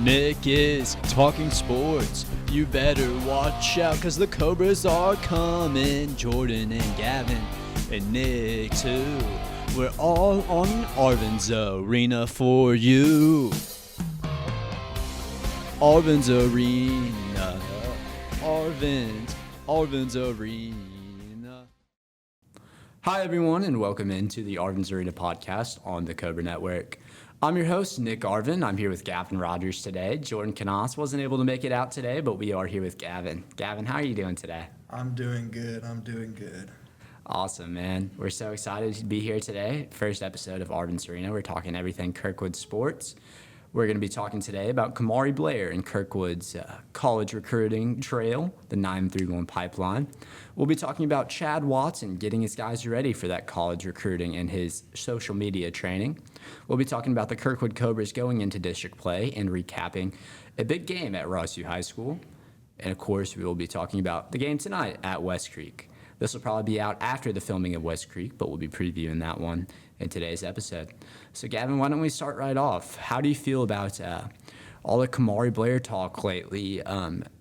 Nick is talking sports. You better watch out, cause the Cobras are coming. Jordan and Gavin and Nick too. We're all on Arvin's Arena for you. Arvin's Arena. Arvin's Arena. Hi everyone, and welcome into the Arvin's Arena podcast on the Cobra Network. I'm your host, Nick Arvin. I'm here with Gavin Rodgers today. Jordan Canas wasn't able to make it out today, but we are here with Gavin. Gavin, how are you doing today? I'm doing good. Awesome, man. We're so excited to be here today. First episode of Arvin's Arena. We're talking everything Kirkwood sports. We're going to be talking today about Kamari Blair and Kirkwood's college recruiting trail, the 9-3-1 pipeline. We'll be talking about Chad Watson getting his guys ready for that college recruiting and his social media training. We'll be talking about the Kirkwood Cobras going into district play and recapping a big game at Rodgers High School. And of course, we will be talking about the game tonight at West Creek. This will probably be out after the filming of West Creek, but we'll be previewing that one in today's episode. So, Gavin, why don't we start right off? How do you feel about all the Kamari Blair talk lately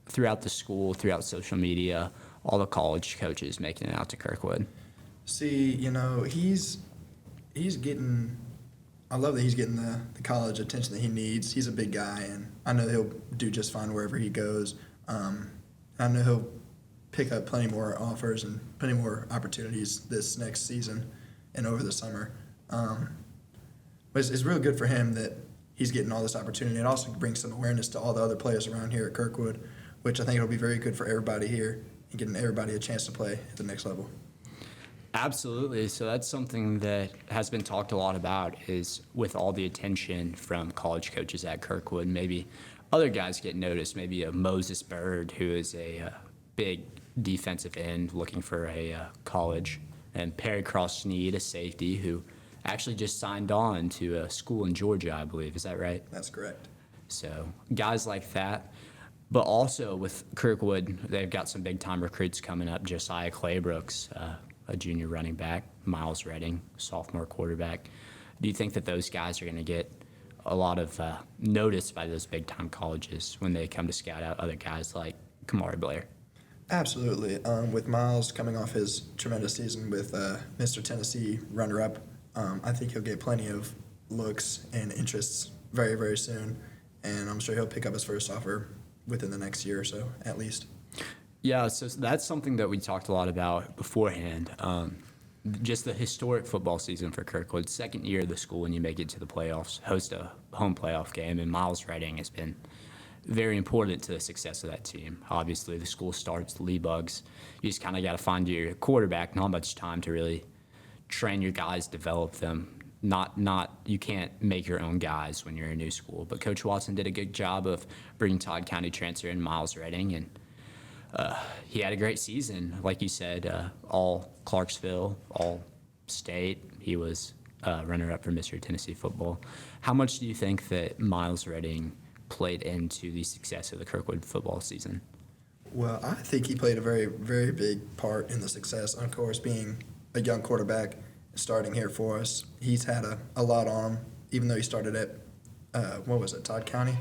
throughout the school, throughout social media, all the college coaches making it out to Kirkwood? See, he's getting – I love that he's getting the college attention that he needs. He's a big guy, and I know he'll do just fine wherever he goes. I know he'll pick up plenty more offers and plenty more opportunities this next season and over the summer. But it's real good for him that he's getting all this opportunity. It also brings some awareness to all the other players around here at Kirkwood, which I think it'll be very good for everybody here and getting everybody a chance to play at the next level. Absolutely. So that's something that has been talked a lot about is with all the attention from college coaches at Kirkwood, maybe other guys get noticed, maybe a Moses Bird, who is a big defensive end looking for a college, and Perry Cross-Sneed, a safety, who actually just signed on to a school in Georgia, I believe. Is that right? That's correct. So guys like that. But also with Kirkwood, they've got some big-time recruits coming up. Josiah Claybrooks, a junior running back, Miles Redding, sophomore quarterback. Do you think that those guys are going to get a lot of notice by those big-time colleges when they come to scout out other guys like Kamari Blair? Absolutely. With Miles coming off his tremendous season with Mr. Tennessee runner-up, I think he'll get plenty of looks and interests very, very soon, and I'm sure he'll pick up his first offer within the next year or so, at least. Yeah, so that's something that we talked a lot about beforehand. Just the historic football season for Kirkwood, second year of the school, and you make it to the playoffs, host a home playoff game, and Miles Redding has been very important to the success of that team. Obviously, the school starts, Lee Bugs. You just kind of got to find your quarterback. Not much time to really train your guys, develop them. You can't make your own guys when you're in a new school. But Coach Watson did a good job of bringing Todd County transfer in Miles Redding, and he had a great season. Like you said, all Clarksville, all state. He was runner-up for Mr. Tennessee football. How much do you think that Miles Redding played into the success of the Kirkwood football season? Well, I think he played a very, very big part in the success. Of course, being a young quarterback starting here for us, he's had a lot on him, even though he started at, Todd County?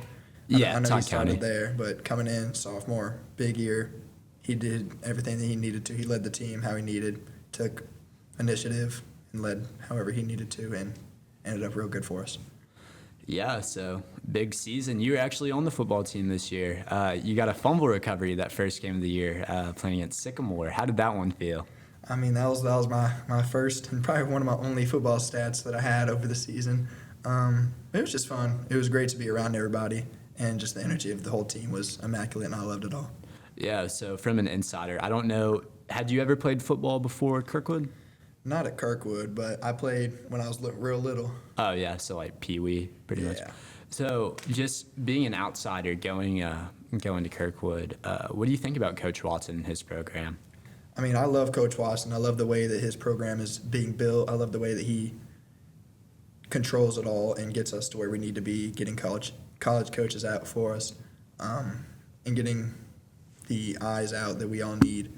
Yeah, I know Todd he started County. there, but coming in, sophomore, big year, he did everything that he needed to. He led the team how he needed, took initiative, and led however he needed to, and ended up real good for us. Yeah, so big season. You were actually on the football team this year. You got a fumble recovery that first game of the year playing at Sycamore. How did that one feel? I mean, that was my first and probably one of my only football stats that I had over the season. It was just fun. It was great to be around everybody, and just the energy of the whole team was immaculate, and I loved it all. Yeah, so from an insider, I don't know, had you ever played football before Kirkwood? Not at Kirkwood, but I played when I was real little. Oh, yeah, so like Pee-wee, pretty much. So just being an outsider going to Kirkwood, what do you think about Coach Watson and his program? I mean, I love Coach Watson. I love the way that his program is being built. I love the way that he controls it all and gets us to where we need to be, getting college coaches out for us, and getting the eyes out that we all need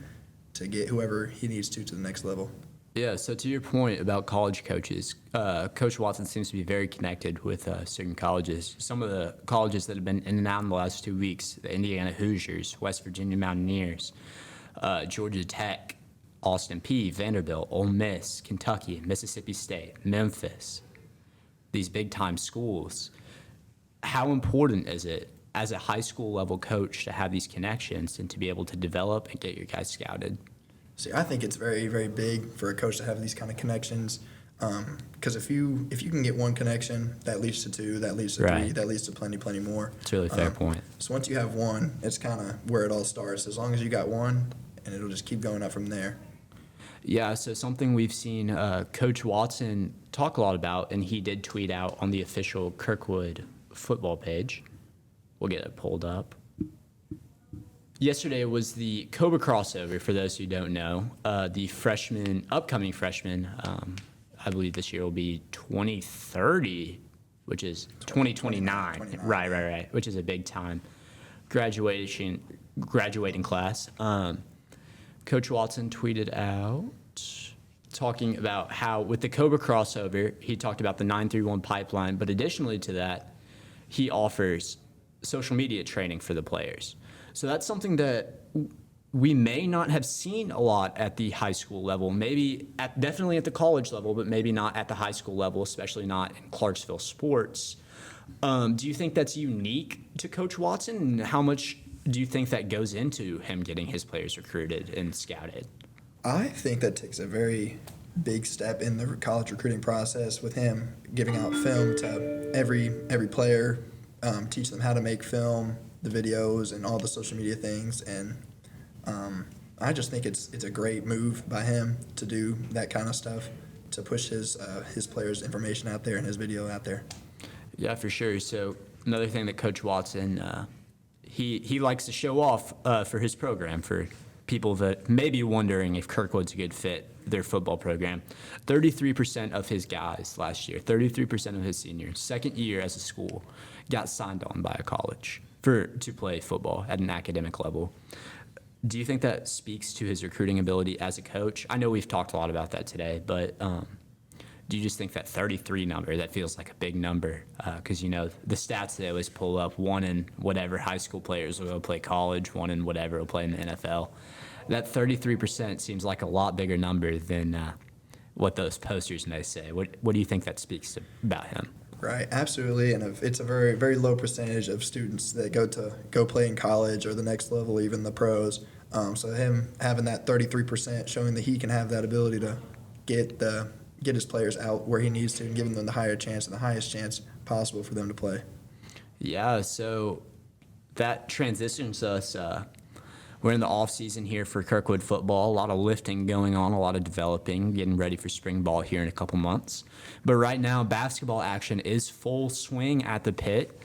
to get whoever he needs to the next level. Yeah, so to your point about college coaches, Coach Watson seems to be very connected with certain colleges. Some of the colleges that have been in and out in the last 2 weeks: the Indiana Hoosiers, West Virginia Mountaineers, Georgia Tech, Austin Peay, Vanderbilt, Ole Miss, Kentucky, Mississippi State, Memphis, these big time schools. How important is it as a high school level coach to have these connections and to be able to develop and get your guys scouted? See, I think it's very, very big for a coach to have these kind of connections. Because if you can get one connection, that leads to two, that leads to Right. three, that leads to plenty more. It's a really fair point. So once you have one, it's kind of where it all starts. As long as you got one, and it'll just keep going up from there. Yeah, so something we've seen Coach Watson talk a lot about, and he did tweet out on the official Kirkwood football page. We'll get it pulled up. Yesterday was the Cobra crossover, for those who don't know. The upcoming freshman, I believe this year will be 2030, which is 2029. 29. Right, which is a big time graduating class. Coach Watson tweeted out talking about how with the Cobra crossover, he talked about the 931 pipeline, but additionally to that, he offers social media training for the players. So that's something that we may not have seen a lot at the high school level, definitely at the college level, but maybe not at the high school level, especially not in Clarksville sports. Do you think that's unique to Coach Watson? And how much do you think that goes into him getting his players recruited and scouted? I think that takes a very big step in the college recruiting process with him giving out film to every player, teach them how to make film, the videos, and all the social media things. And I just think it's a great move by him to do that kind of stuff, to push his players' information out there and his video out there. Yeah, for sure. So another thing that Coach Watson, he likes to show off for his program, for people that may be wondering if Kirkwood's a good fit, their football program. 33% of his guys last year, 33% of his seniors, second year as a school, got signed on by a college to play football at an academic level. Do you think that speaks to his recruiting ability as a coach? I know we've talked a lot about that today, but do you just think that 33 number, that feels like a big number? Because, the stats they always pull up, one in whatever high school players will go play college, one in whatever will play in the NFL. That 33% seems like a lot bigger number than what those posters may say. What do you think that speaks about him? Right, absolutely, and it's a very, very low percentage of students that go play in college or the next level, even the pros. So him having that 33%, showing that he can have that ability to get his players out where he needs to, and giving them the highest chance possible for them to play. Yeah, so that transitions us. We're in the off season here for Kirkwood football. A lot of lifting going on, a lot of developing, getting ready for spring ball here in a couple months. But right now, basketball action is full swing at the pit,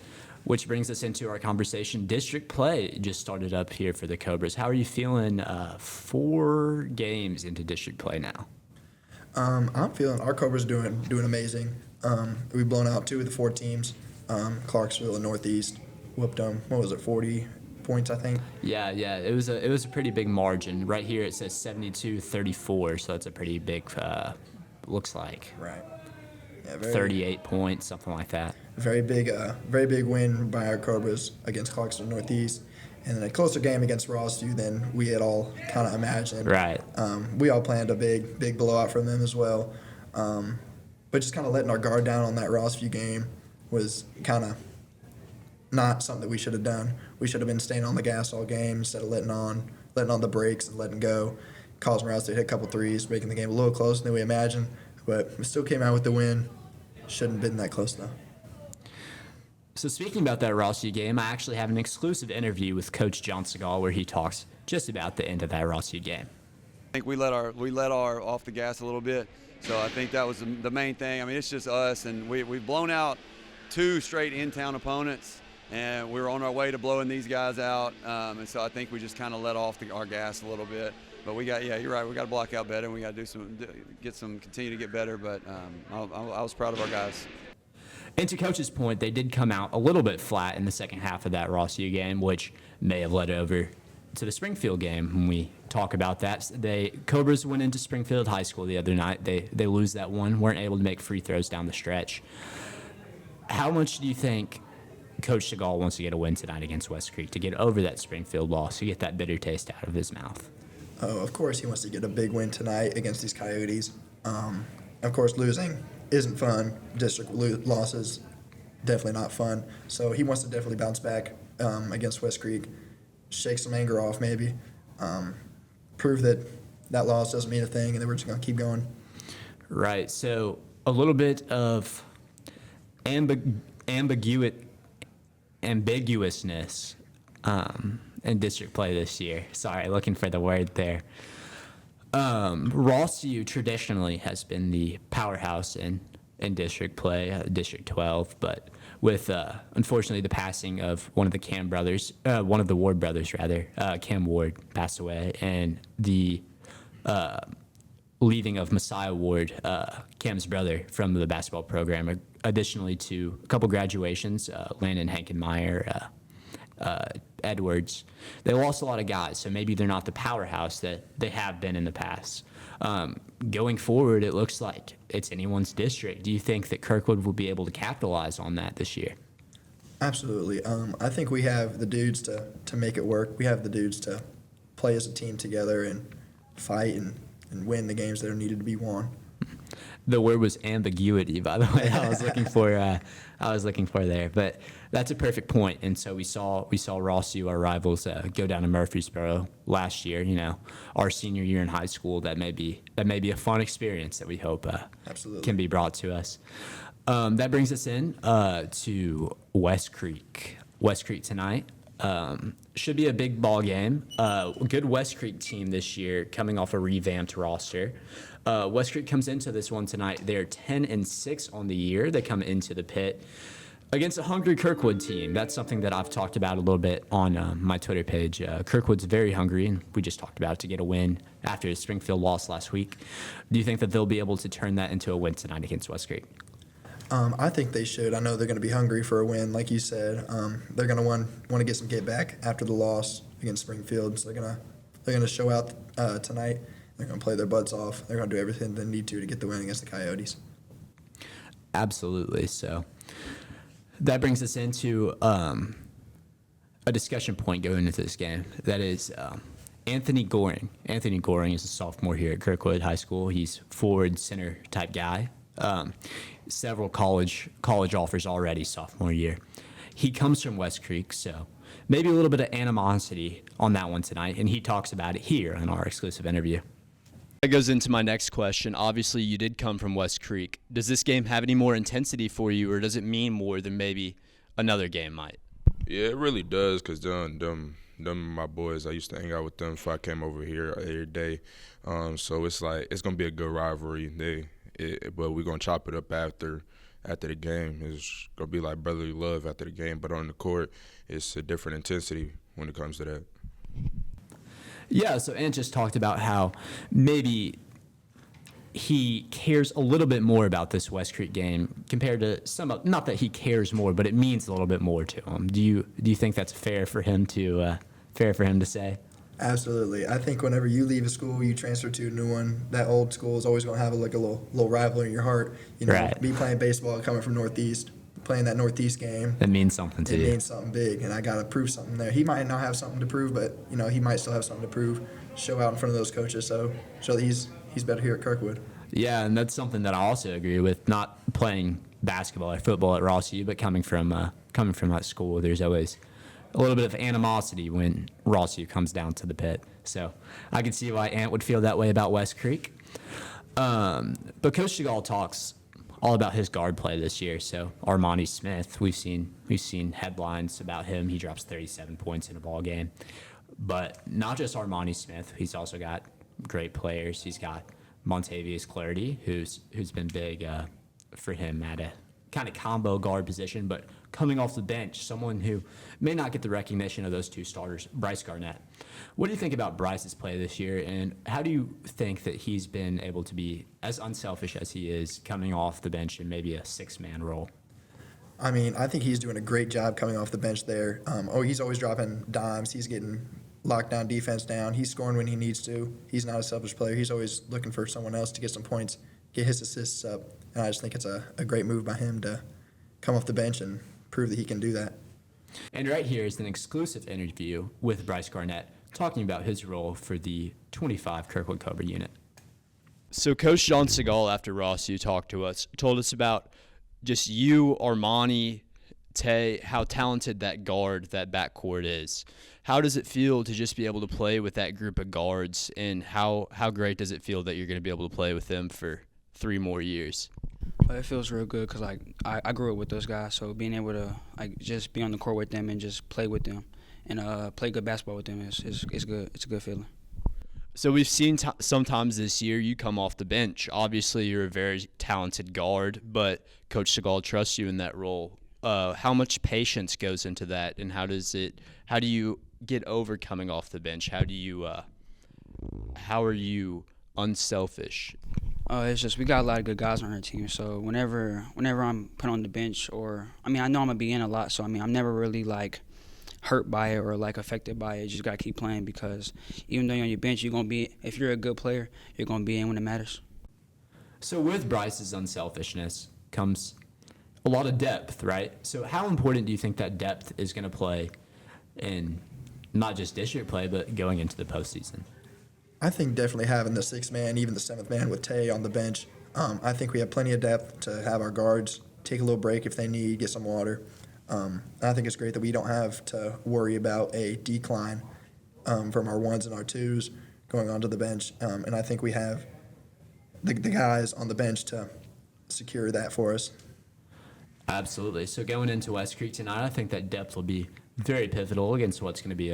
which brings us into our conversation. District play just started up here for the Cobras. How are you feeling 4 games into district play now? I'm feeling our Cobra's doing amazing. We've blown out 2 of the 4 teams, Clarksville and Northeast. Whooped them. What was it, 40 points, I think? Yeah. It was a pretty big margin. Right here it says 72-34, so that's a pretty big. Looks like. Right. Yeah, 38 points, something like that. Very big win by our Cobras against Clarksville Northeast. And then a closer game against Rossview than we had all kind of imagined. Right. We all planned a big blowout from them as well. But just kind of letting our guard down on that Rossview game was kind of not something that we should have done. We should have been staying on the gas all game instead of letting on the brakes and letting go. Causing Ross to hit a couple threes, making the game a little closer than we imagined. But we still came out with the win. Shouldn't have been that close, though. So speaking about that Rossview game, I actually have an exclusive interview with Coach John Segal where he talks just about the end of that Rossview game. I think we let our off the gas a little bit, so I think that was the main thing. I mean, it's just us, and we've blown out 2 straight in-town opponents, and we were on our way to blowing these guys out, and so I think we just kind of let off our gas a little bit. But you're right, we got to block out better, and we got to continue to get better. But I was proud of our guys. And to Coach's point, they did come out a little bit flat in the second half of that Rossview game, which may have led over to the Springfield game when we talk about that. Cobras went into Springfield High School the other night. They lose that one, weren't able to make free throws down the stretch. How much do you think Coach Segal wants to get a win tonight against West Creek to get over that Springfield loss, to get that bitter taste out of his mouth? Oh, of course he wants to get a big win tonight against these Coyotes. Of course, losing isn't fun. District losses, definitely not fun. So he wants to definitely bounce back against West Creek, shake some anger off maybe, prove that that loss doesn't mean a thing, and then we're just going to keep going. Right. So a little bit of ambiguousness in district play this year. Sorry, looking for the word there. Ross U traditionally has been the powerhouse in district play, District 12, but with unfortunately the passing of one of the Ward brothers, Cam Ward passed away, and the leaving of Messiah Ward, Cam's brother, from the basketball program, additionally to a couple graduations, Landon Hankenmeyer, Edwards. They lost a lot of guys, so maybe they're not the powerhouse that they have been in the past. Going forward, it looks like it's anyone's district. Do you think that Kirkwood will be able to capitalize on that this year? Absolutely. I think we have the dudes to make it work. We have the dudes to play as a team together and fight and win the games that are needed to be won. The word was ambiguity, by the way. I was looking for there, but that's a perfect point. And so we saw Ross U, our rivals, go down to Murfreesboro last year. You know, our senior year in high school. That may be a fun experience that we hope Absolutely can be brought to us. That brings us in to West Creek. West Creek tonight. Should be a big ball game. Good West Creek team this year, coming off a revamped roster. West Creek comes into this one tonight. They're 10-6 on the year. They come into the pit against a hungry Kirkwood team. That's something that I've talked about a little bit on my Twitter page. Kirkwood's very hungry, and we just talked about it, to get a win after the Springfield loss last week. Do you think that they'll be able to turn that into a win tonight against West Creek? I think they should. I know they're going to be hungry for a win, like you said. They're going to want to get some get back after the loss against Springfield. So they're going to show out tonight. They're going to play their butts off. They're going to do everything they need to get the win against the Coyotes. Absolutely. So that brings us into a discussion point going into this game. That is Anthony Goring. Anthony Goring is a sophomore here at Kirkwood High School. He's forward center type guy. Several college offers already sophomore year. He comes from West Creek, so maybe a little bit of animosity on that one tonight, and he talks about it here in our exclusive interview. That goes into my next question. Obviously, you did come from West Creek. Does this game have any more intensity for you, or does it mean more than maybe another game might? Yeah, it really does, because them my boys, I used to hang out with them before I came over here every day. So it's like it's going to be a good rivalry. But we're going to chop it up after the game. It's going to be like brotherly love after the game. But on the court, it's a different intensity when it comes to that. Yeah, so Ant just talked about how maybe he cares a little bit more about this West Creek game compared to not that he cares more, but it means a little bit more to him. Do you think that's fair for him to say? Absolutely. I think whenever you leave a school, you transfer to a new one, that old school is always going to have a little rivalry in your heart. You know, right. Me playing baseball, coming from Northeast, playing that Northeast game. It means something to you. It means something big, and I got to prove something there. He might not have something to prove, but, you know, he might still have something to prove, show out in front of those coaches, so show that he's better here at Kirkwood. Yeah, and that's something that I also agree with, not playing basketball or football at Ross U, but coming from that school, there's always a little bit of animosity when Ross U comes down to the pit. So I can see why Ant would feel that way about West Creek. But Coach Segal talks all about his guard play this year. So Armani Smith, we've seen headlines about him. He drops 37 points in a ball game. But not just Armani Smith. He's also got great players. He's got Montavious Clarity, who's been big for him at a kind of combo guard position, but coming off the bench, someone who may not get the recognition of those two starters, Bryce Garnett. What do you think about Bryce's play this year, and how do you think that he's been able to be as unselfish as he is coming off the bench in maybe a six-man role? I mean, I think he's doing a great job coming off the bench there. He's always dropping dimes. He's getting lockdown defense down. He's scoring when he needs to. He's not a selfish player. He's always looking for someone else to get some points, get his assists up. And I just think it's a great move by him to come off the bench and prove that he can do that. And right here is an exclusive interview with Bryce Garnett talking about his role for the 25 Kirkwood Cobra unit. So Coach John Segal, after Ross, you talked to us, told us about just you, Armani, Tay, how talented that backcourt is. How does it feel to just be able to play with that group of guards, and how great does it feel that you're going to be able to play with them for 3 more years? It feels real good because I grew up with those guys, so being able to just be on the court with them and just play with them and play good basketball with them is good. It's a good feeling. So we've seen sometimes this year you come off the bench. Obviously, you're a very talented guard, but Coach Segal trusts you in that role. How much patience goes into that, and how do you get over coming off the bench? How are you unselfish? It's just we got a lot of good guys on our team, so whenever I'm put on the bench, I know I'm gonna be in a lot, so I'm never really hurt by it or affected by it. You just gotta keep playing because even though you're on your bench, if you're a good player, you're gonna be in when it matters. So with Bryce's unselfishness comes a lot of depth, right? So how important do you think that depth is going to play in not just district play, but going into the postseason? I think definitely having the 6th man, even the 7th man with Tay on the bench, I think we have plenty of depth to have our guards take a little break if they need, get some water. I think it's great that we don't have to worry about a decline from our 1s and our 2s going onto the bench. And I think we have the guys on the bench to secure that for us. Absolutely. So going into West Creek tonight, I think that depth will be very pivotal against what's going to be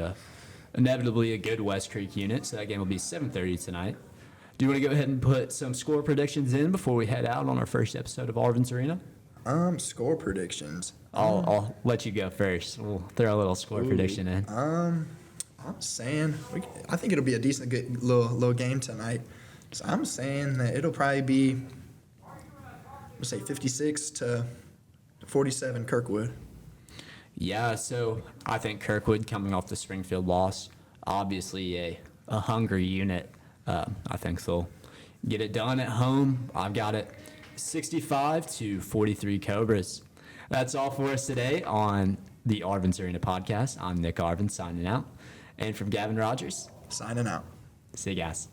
inevitably a good West Creek unit. So that game will be 7:30 tonight. Do you want to go ahead and put some score predictions in before we head out on our first episode of Arvin's Arena? Score predictions. I'll let you go first. We'll throw a little score prediction in. I'm saying I think it'll be a decent, good little game tonight. So I'm saying that it'll probably be, let's say 56-47 Kirkwood. Yeah, so I think Kirkwood coming off the Springfield loss, obviously a hungry unit. I think they'll get it done at home. I've got it 65-43 Cobras. That's all for us today on the Arvin's Arena podcast. I'm Nick Arvin signing out. And from Gavin Rodgers, Signing out. see you guys.